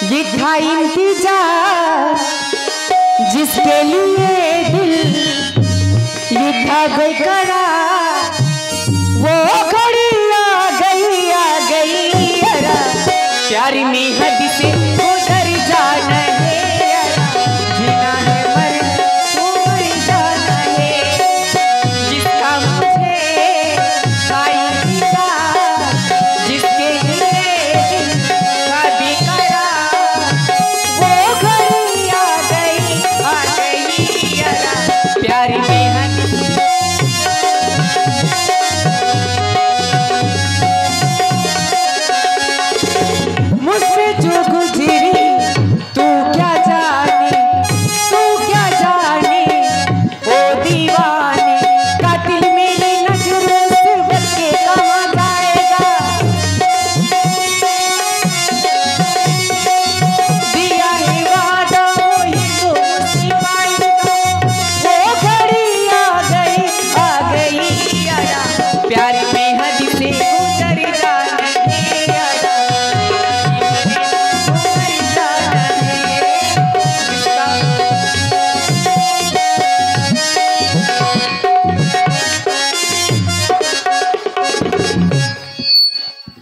ये था इंतजार जिसके लिए दिल ये था बेकरार, वो घड़ी आ गई अरा प्यार में हद से गुजर जाना है, जीना है मरना तो मर जाना है, जिसका मुझे जिसके लिए दिल का बेकरार, वो घड़ी आ गई अरा प्यार में हद मुझसे जो गुजरी तू क्या जाने ओ दीवाने, कातिल मेरी नजरों से बच के कहाँ जाएगा, दिया है वादा वही तो मुझसे पाएगा, वो घड़ी आ गई यारा प्यार में हद से गुजर जाना है यारा,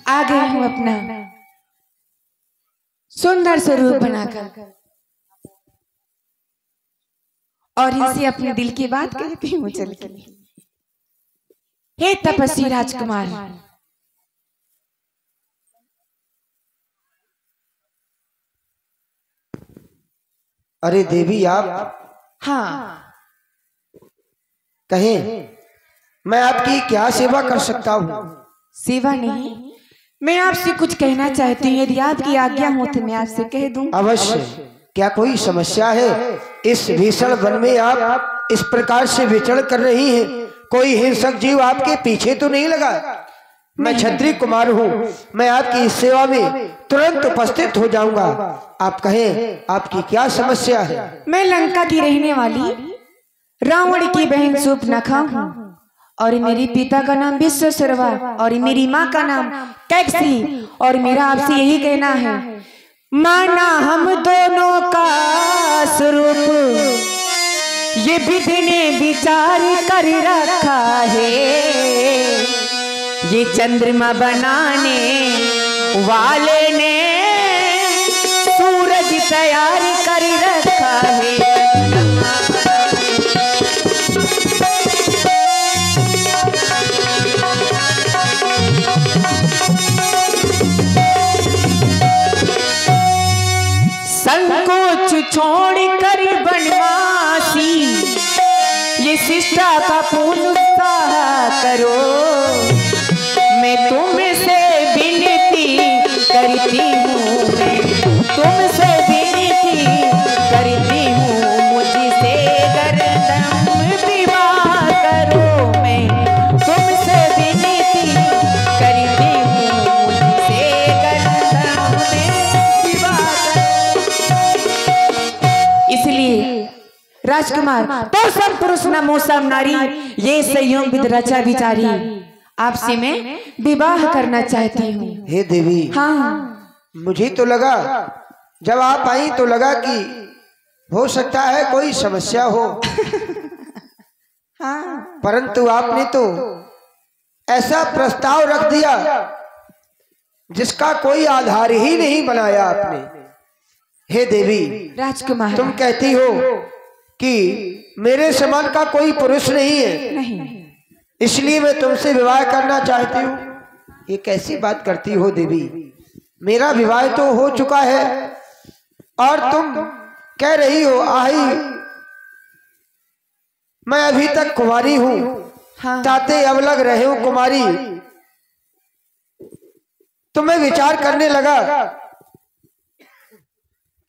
आ गई हूँ अपना सुंदर स्वरूप बनाकर और इनसे अपने दिल की बात कहती हूँ चल के। हे तपस्वी राजकुमार, अरे देवी आप हाँ कहें मैं आपकी क्या सेवा कर सकता हूँ? सेवा नहीं, मैं आपसे कुछ कहना चाहती हूँ, यदि आपकी आज्ञा हो तो मैं आपसे कह दूं। अवश्य। क्या कोई समस्या है? इस भीषण वन में आप इस प्रकार से विचरण कर रही हैं, कोई हिंसक जीव आपके पीछे तो नहीं लगा? मैं क्षत्रिय कुमार हूँ, मैं आपकी इस सेवा में तुरंत उपस्थित हो जाऊंगा। आप कहें आपकी क्या समस्या है? मैं लंका की रहने वाली रावण की बहन शूर्पणखा हूँ और मेरे पिता का नाम विश्वशर्मा और मेरी माँ का नाम कैकसी, और मेरा आपसे यही कहना है, माना हम दोनों का स्वरूप ये विधि ने विचार कर रखा है, ये चंद्रमा बनाने वाले ने सूरज तैयार कर रखा है, संकोच छोड़ कर बनवासी ये शिष्टा का पूर्ण उत्साह करो, मैं तुमसे विनती करती हूँ, मैं तुमसे विनती करती हूँ, मुझसे गर्दन विवाह करो, मैं तुमसे विनती करती हूँ, मुझसे गर्दन विवाह करो। इसलिए राजकुमार तो सब पुरुष न मौसम नारी, ये संयोग विद रचा विचारी, आपसे मैं विवाह करना चाहती हूँ। हे देवी, हाँ मुझे तो लगा जब आप आई तो लगा कि हो सकता है कोई समस्या हो हाँ, परंतु आपने तो ऐसा प्रस्ताव रख दिया जिसका कोई आधार ही नहीं बनाया आपने। हे देवी, राजकुमार तुम कहती हो कि मेरे समान का कोई पुरुष नहीं है, नहीं, इसलिए मैं तुमसे विवाह करना चाहती हूँ। ये कैसी बात करती हो देवी? मेरा विवाह तो हो चुका है और तुम कह रही हो आई मैं अभी तक कुंवारी हूँ। हाँ, ताते अब लग रहे हो कुमारी। तो मैं विचार करने लगा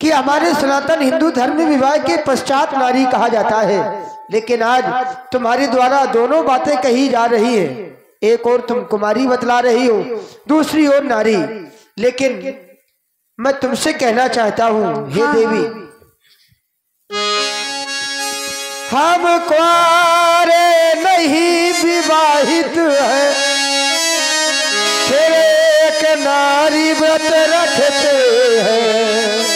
कि हमारे सनातन हिंदू धर्म में विवाह के पश्चात नारी कहा जाता है, लेकिन आज तुम्हारे द्वारा दोनों बातें कही जा रही हैं। एक और तुम कुमारी बतला रही हो, दूसरी ओर नारी। लेकिन मैं तुमसे कहना चाहता हूँ हे देवी, हम कुंवारे नहीं विवाहित है, फिर एक नारी व्रत रखते हैं।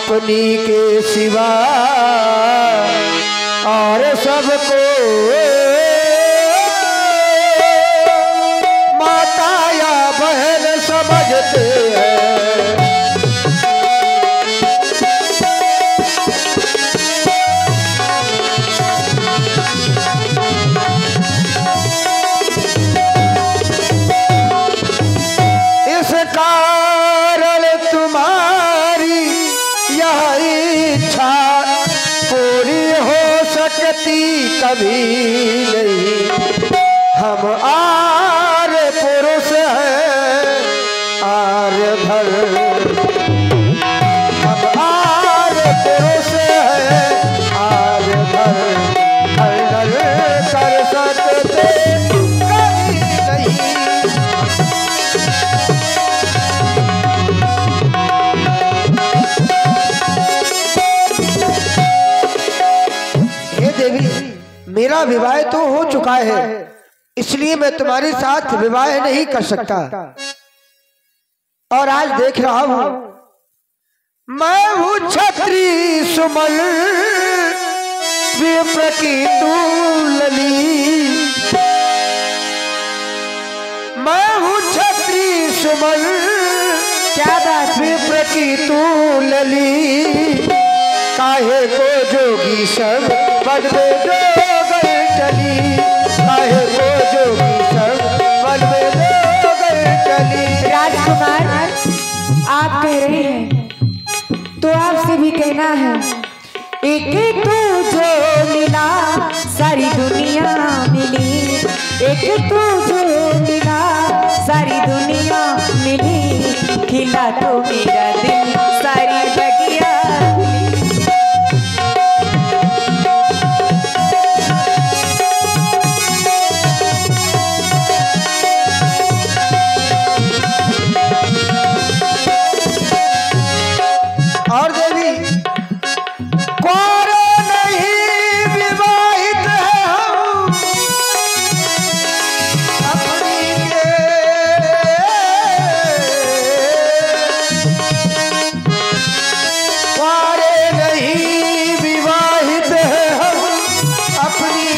अपनी के सिवा और सबको माता या बहन समझते हैं। इस कारण तुम्हारी यह इच्छा पूरी हो सकती कभी नहीं। हम आर्य पुरुष हैं आर्यधर, हम आर्य पुरुष हैं आर्यधर, हर कर सकते कभी नहीं। हे देवी, मेरा विवाह तो हो चुका है, इसलिए मैं तुम्हारे साथ विवाह नहीं कर सकता। और आज देख रहा हूं मैं हूं छत्री सुमन विप्र की तूलनी, मैं हूं छत्री सुमन क्या बात है? विप्र की तूलनी। काहे को जोगी सब वन में जोगल चली, काहे को जोगी सब वन में जोगल चली। राजकुमार, आप कह रहे हैं तो आपसे भी कहना है, एक तू जो मिला सारी दुनिया मिली, एक तू जो मिला सारी दुनिया मिली, खिला तो मेरा दिल सारी बगिया मिली। और देवी, कौन नहीं विवाहित है हम अपनी के, कौन नहीं विवाहित है हम अपनी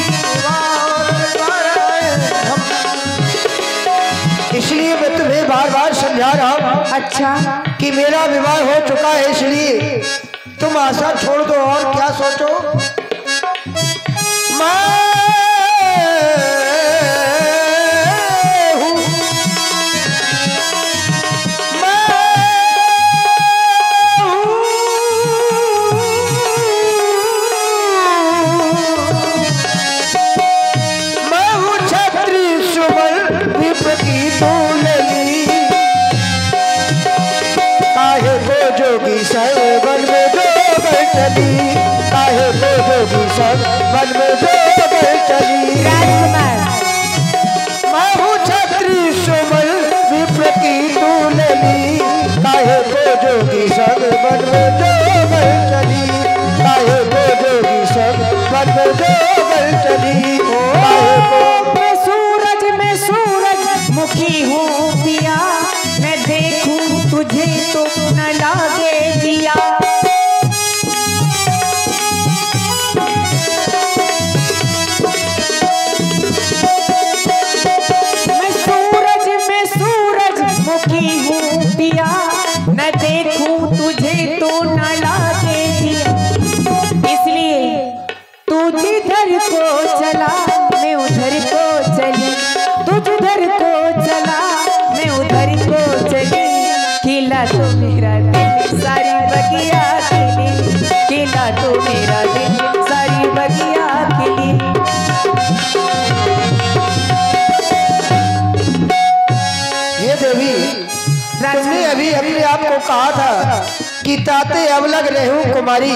हम। इसलिए मैं तुम्हें बार बार समझा रहा हूं अच्छा, कि मेरा विवाह हो चुका है, इसलिए तुम आशा छोड़ दो और क्या सोचो। मैं हूँ, मैं हूँ छत्री सुमन विप्र की तूलनी। काहे को जोगी सब वन में जोगल चली, काहे को जोगी सब वन में जोगल चली। राजकुमार, मैं हूँ छत्री सुमन विप्र की तूलनी। काहे को जोगी सब वन में जोगल चली, काहे को जोगी सब वन में जोगल चली। काहे को मैं सूरज मुखी हूँ पिया, मैं देखूं तुझे तो न लागे जिया। मैं सूरज मुखी हूँ पिया, मैं देखूं तुझे तो न लागे जिया। इसलिए तू जिधर को चला मैं उधर को चली, तू जिधर को चला मैं उधर को चली, खिला तो मेरा दिल सारी बगिया खिली, खिला तो मेरा दिल सारी बगिया खिली। ये देवी, तुमने अभी अपने आप को कहा था कि ताते अवलग रहूं कुमारी,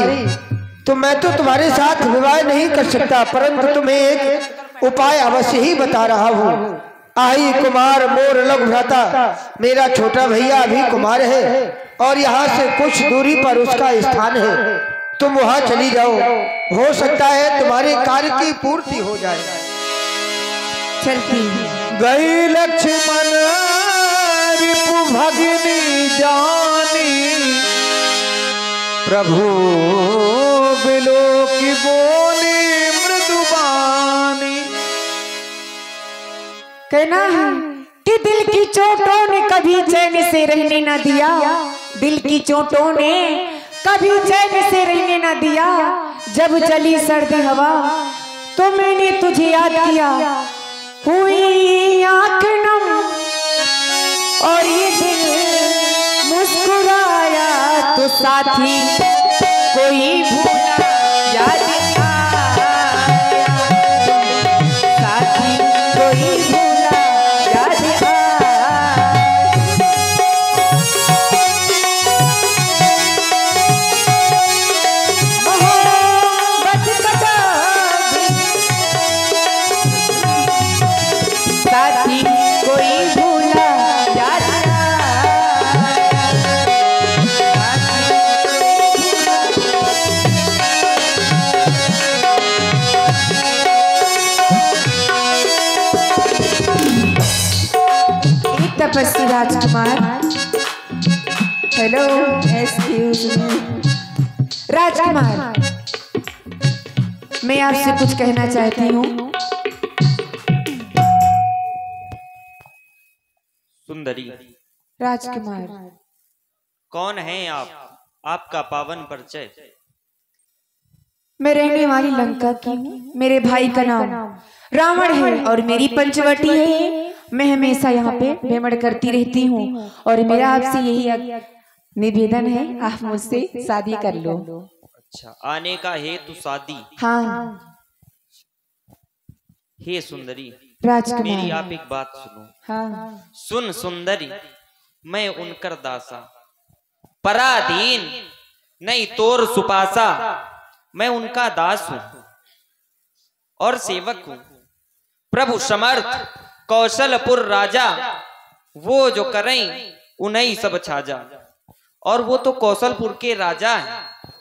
तो मैं तो तुम्हारे साथ विवाह नहीं कर सकता, परंतु तुम्हें एक उपाय अवश्य ही बता रहा हूँ। आई कुमार मोर लघु भ्राता, मेरा छोटा भैया अभी कुमार है और यहाँ से कुछ दूरी पर उसका स्थान है, तुम वहाँ चली जाओ, हो सकता है तुम्हारे कार्य की पूर्ति हो जाए। चलती गई लक्ष्मण रिपु भगिनी जानी, प्रभु बिलो की बोली मृदुबानी। कहना है कि दिल की चोटों ने कभी चैन से रहने न दिया, दिल की चोटों ने कभी चैन से रहने न दिया। जब चली सर्द हवा तो मैंने तुझे याद किया, हुई आंख नम और ये दिल मुस्कुराया तो साथी कोई भूला याद आया, साथी कोई भूला याद आया। मोहब्बत का साथी कोई भूला याद तपस्वी राजकुमार। हेलो एक्सक्यूज मी राजकुमार, मैं आपसे कुछ कहना चाहती हूँ। सुंदरी राजकुमार, कौन हैं आप? आपका पावन परिचय। मैं रहने वाली लंका की हूँ। मेरे भाई का नाम रावण है और मेरी पंचवटी है। मैं हमेशा यहाँ पे भ्रमण करती रहती हूँ और मेरा आपसे यही निवेदन है, आप मुझसे शादी कर लो। अच्छा, आने का हेतु शादी। हाँ हे सुंदरी, राजकुमार। मेरी आप एक बात सुनो। हाँ सुन सुंदरी, मैं उनकर दासा, पराधीन नहीं तोर सुपासा। मैं उनका दास हूँ और सेवक हूँ। प्रभु समर्थ कौशलपुर राजा, वो जो करें उन्हीं सब छाजा। और वो तो कौशलपुर के राजा हैं,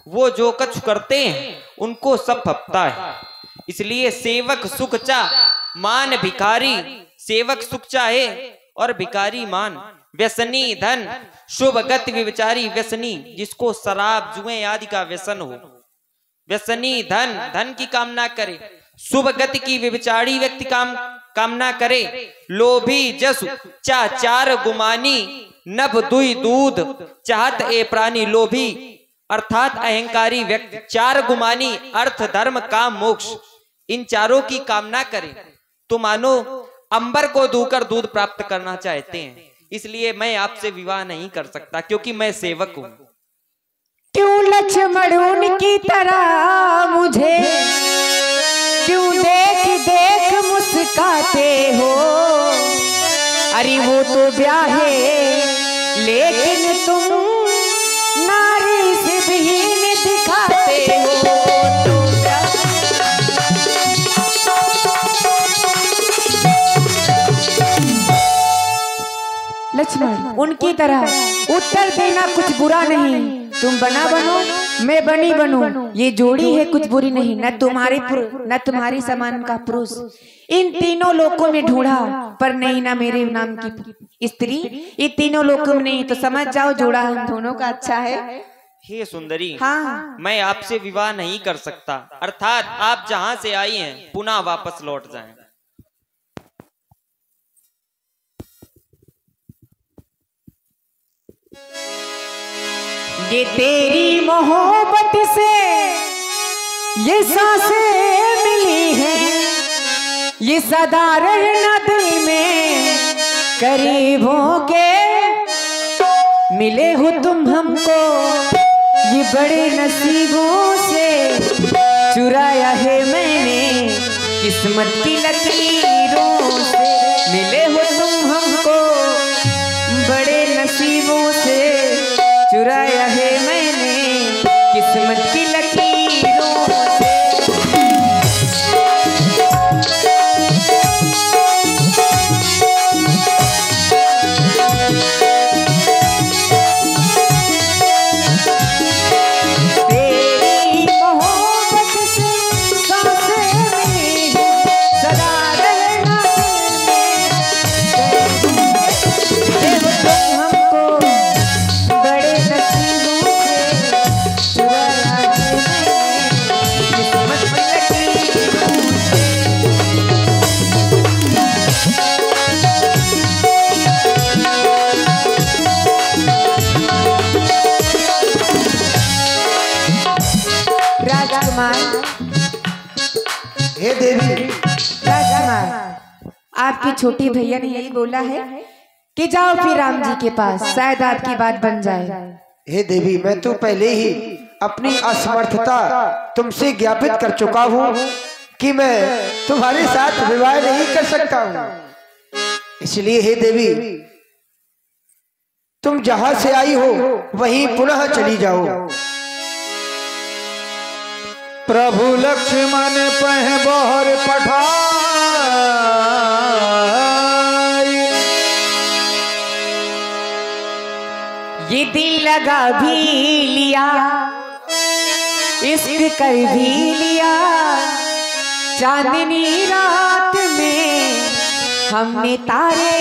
वो जो कुछ करते हैं उनको सब फपता है। इसलिए सेवक सुख चा मान भिखारी, सेवक सुख चाहे और भिखारी मान। व्यसनी धन शुभ गति विचारी, व्यसनी जिसको शराब जुए आदि का व्यसन हो। व्यसनी धन धन की कामना करे, शुभ गति की विचारी व्यक्ति कामना करे। लोभी जसु चा चार गुमानी, नभ दुई दूध चाहत ए प्राणी। लोभी अर्थात अहंकारी व्यक्ति, चार गुमानी अर्थ धर्म काम मोक्ष, इन चारों की कामना करे तो मानो अंबर को धोकर दूध प्राप्त करना चाहते हैं। इसलिए मैं आपसे विवाह नहीं कर सकता क्योंकि मैं सेवक हूँ। क्यों लक्ष्मण उनकी तरह मुझे क्यों देख देख मुस्काते हो? अरे वो तो ब्याहे लेकिन तुम नारी से विहीन दिखाते हो। तो लक्ष्मण उनकी तरह उत्तर देना कुछ बुरा नहीं। तुम बना बनो मैं बनी बनूं, ये जोड़ी है कुछ बुरी नहीं। न तुम्हारी समान का पुरुष इन तीनों लोकों में ढूंढा, पर नहीं ना मेरे नाम की स्त्री ये तीनों लोकों में नहीं। तो समझ जाओ जोड़ा हम दोनों का अच्छा है। हे सुंदरी, हाँ मैं आपसे विवाह नहीं कर सकता, अर्थात आप जहाँ से आई हैं पुनः वापस लौट जाएं। ये तेरी मोहब्बत से ये सांसें मिली हैं, ये सदा रहना दिल में करीब होके मिले हो तुम हमको। ये बड़े नसीबों से चुराया है मैंने, किस्मत की लकीरों से मिले हो तुम हमको। बड़े नसीबों से चुराया है मैंने, किस्मत की लकीरों से। तेरी मोहब्बत से सांसें मिली हैं, सदा रहना दिल राजकुमार, हे देवी। राजकुमार, आपकी छोटी भैया ने यही बोला है कि जाओ फिर राम जी के पास, शायद आपकी बात बन जाए। हे देवी, मैं तो पहले ही अपनी असमर्थता तुमसे ज्ञापित कर चुका हूँ कि मैं तुम्हारे साथ विवाह नहीं कर सकता हूँ। इसलिए हे देवी, तुम जहां से आई हो वहीं पुनः चली जाओ। प्रभु लक्ष्मण पह बहर पठाई, ये दिल लगा भी लिया, इश्क कर भी लिया, चांदनी रात में हमने तारे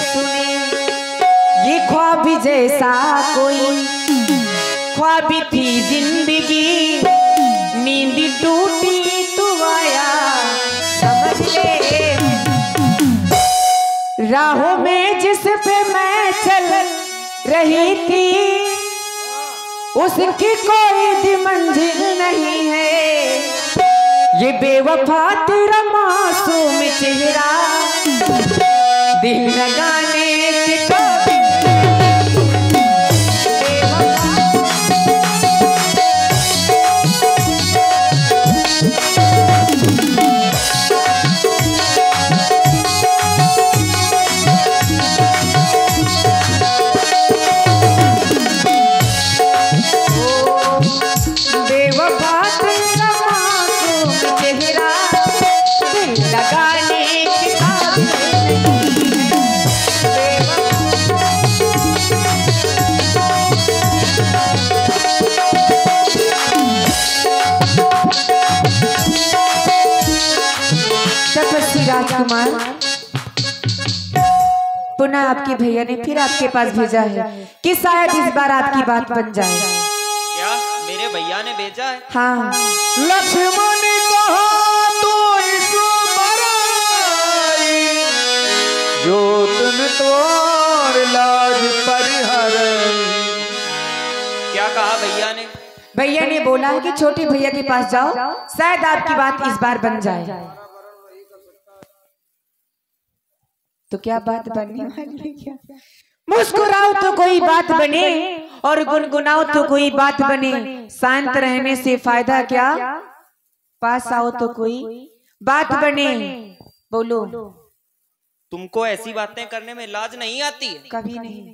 सुने। ये ख्वाब जैसा कोई ख्वाब थी जिंदगी, नींद टूटी तू आया समझ ले। राहों में जिस पे मैं चल रही थी, उसकी कोई भी मंजिल नहीं है। ये बेवफा तेरा मासूम चेहरा, दिल लगाने की राजकुमार, पुनः आपके भैया ने फिर आपके पास भेजा है कि शायद इस बार आपकी बात बन जाए। क्या मेरे भैया ने भेजा है? हाँ। लक्ष्मण कहा तो इस बराई, जो तुम तोर लाज परिहर। क्या कहा भैया ने? भैया ने बोला है कि छोटे भैया के पास जाओ, शायद आपकी बात इस बार बन जाए। तो क्या बात बनने वाली है? क्या मुस्कुराओ तो कोई बात बने और गुनगुनाओ तो कोई बात बने। शांत रहने से फायदा क्या, पास आओ तो कोई बात बने। बोलो। तुमको ऐसी बातें करने में लाज नहीं आती है? कभी नहीं।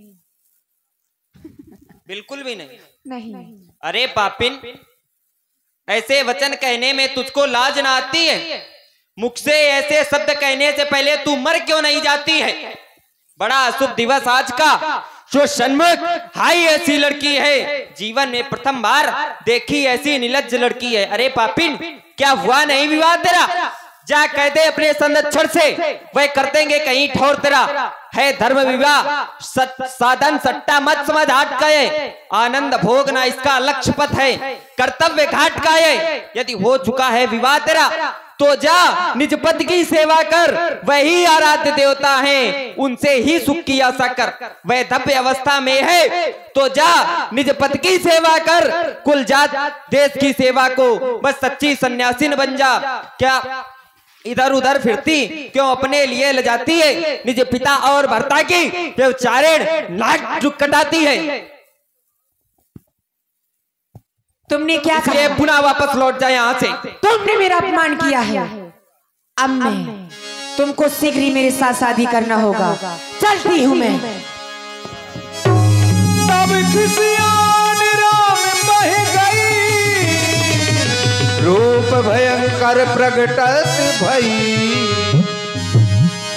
बिल्कुल भी नहीं। नहीं। अरे पापिन, ऐसे वचन कहने में तुझको लाज ना आती है? मुख से ऐसे शब्द कहने से पहले तू मर क्यों नहीं जाती है? बड़ा अशुभ दिवस आज का। जो सन्मुख हाई ऐसी लड़की है, जीवन में प्रथम बार देखी ऐसी निर्लज्ज लड़की है। अरे पापिन, क्या हुआ नहीं विवाह तेरा? जा कह दे अपने संरक्षण से, वह कर देंगे कहीं ठौर तेरा। है धर्म विवाह साधन सट्टा मत समझ हाट का है, आनंद भोगना इसका लक्ष्य पथ है, कर्तव्य घाट का है। यदि हो चुका है विवाह तेरा तो जा निज पति की सेवा कर, वही आराध्य देवता हैं, उनसे ही सुख की आशा कर। वह धव्य अवस्था में है तो जा निज पति की सेवा कर, कुल जात देश की सेवा को बस सच्ची सन्यासीन बन जा। क्या इधर उधर फिरती क्यों अपने लिए ले जाती है? निज पिता और भर्ता की व्यवचारेण नाक झुक कटाती है। तुमने क्या कहा? पुनः वापस लौट जाए यहाँ से। तुमने मेरा अपमान किया है। अब मैं तुमको शीघ्र ही मेरे साथ शादी करना होगा। चलती हूँ मैं। तब खुशियाँ निराम बह गई, रूप भयंकर प्रगटत भई।